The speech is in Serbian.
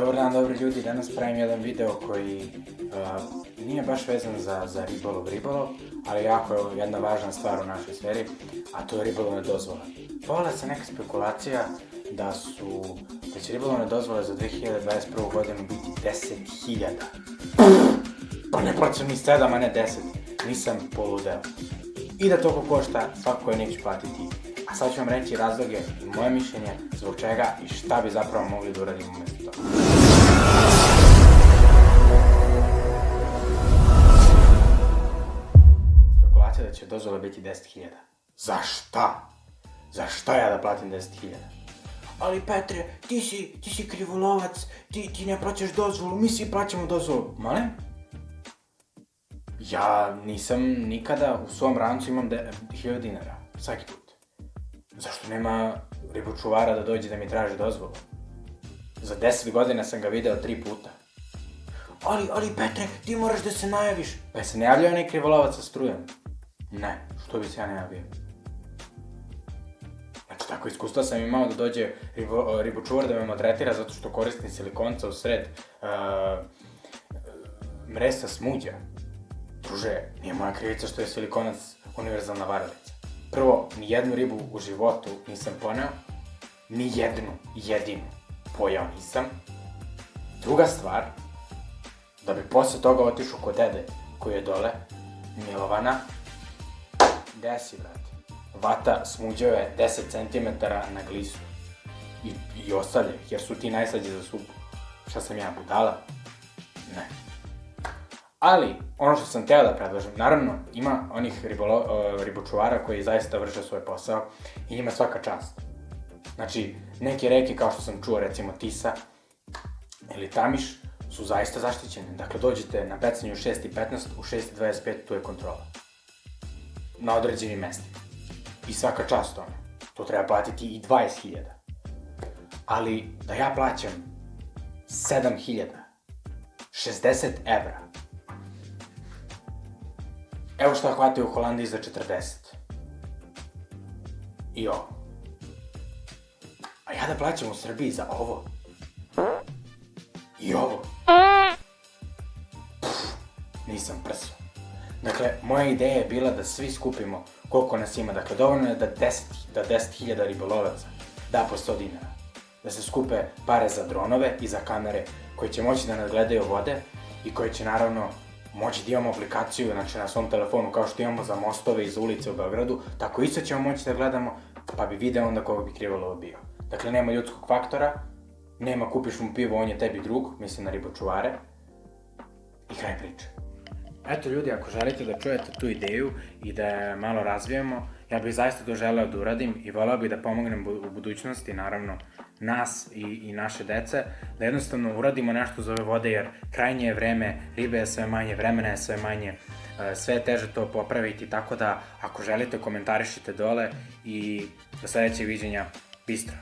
Dobar dan, dobri ljudi, danas pravim jedan video koji nije baš vezan za ribolov, ali jako je jedna važna stvar u našoj sferi, a to je ribolovne dozvole. Pojavila se neka spekulacija da će ribolovne dozvole za 2021. godinu biti 10.000. Pa ne plaćam ni 7, a ne 10, nisam poludeo. I da toliko košta, svakako je neću platiti. A sad ću vam reći razloge i moje mišljenje zbog čega i šta bi zapravo mogli da uradimo umjesto toga. Spekulacija da će dozvole biti 10.000. Za šta? Za šta ja da platim 10.000? Ali Petre, ti si krivolovac, ti ne plaćaš dozvolu, mi svi plaćamo dozvolu. Molim? Ja nisam nikada u svom rancu imam 1.000 dinara, svaki put. Zašto nema ribočuvara da dođe da mi traži dozvolu? Za 10 godina sam ga video 3 puta. Ali Petre, ti moraš da se najaviš. Pa se ne javlja onaj krivolovac sa strujom? Ne, što bi se ja najavio? Znači, tako iskustva sam imao da dođe ribočuvar da me maltretira zato što koristim silikonca u sred mresa smuđa. Druže, nije moja krivica što je silikonac univerzalna varalica. Prvo, nijednu ribu u životu nisam poneo, nijednu jedinu pojao nisam. Druga stvar, da bi posle toga otišao kod dede koji je dole, Milovana, gde si, brate? Vata smuđao je 10 cm na glisu i ostavlja, jer su ti najslađi za supu. Šta sam ja, budala? Ne. Ali, ono što sam teo da predložim, naravno, ima onih ribočuvara koji zaista vrše svoj posao i njima svaka čast. Znači, neke reke kao što sam čuo, recimo Tisa ili Tamiš, su zaista zaštićene. Dakle, dođete na pecanje u 6:15, u 6:25 tu je kontrola. Na određenim mestima. I svaka čast tome. To treba platiti i 20.000. Ali, da ja plaćam 7.000, 60 evra, evo šta hvataju u Holandiji za 40. I ovo. A ja da plaćam u Srbiji za ovo. I ovo. Nisam prso. Dakle, moja ideja je bila da svi skupimo koliko nas ima. Dakle, dovoljno je da 10.000 ribolovaca da po 100 dinara. Da se skupe pare za dronove i za kamere koje će moći da nadgledaju vode i koje će naravno moći da imamo aplikaciju, znači na svom telefonu, kao što imamo za mostove i za ulice u Beogradu, tako isto ćemo moći da gledamo, pa bi video onda koga bi krivolov bio. Dakle, nema ljudskog faktora, nema kupiš mu pivo, on je tebi drug, mislim na ribočuvare, i kraj priče. Eto ljudi, ako želite da čujete tu ideju i da je malo razvijemo, ja bih zaista to želeo da uradim i voleo bih da pomognem u budućnosti, naravno, nas i naše dece, da jednostavno uradimo nešto za ove vode, jer krajnje je vreme, ribe je sve manje, vremena je sve manje, sve je teže to popraviti, tako da ako želite komentarišite dole i do sledećeg viđenja, bistro!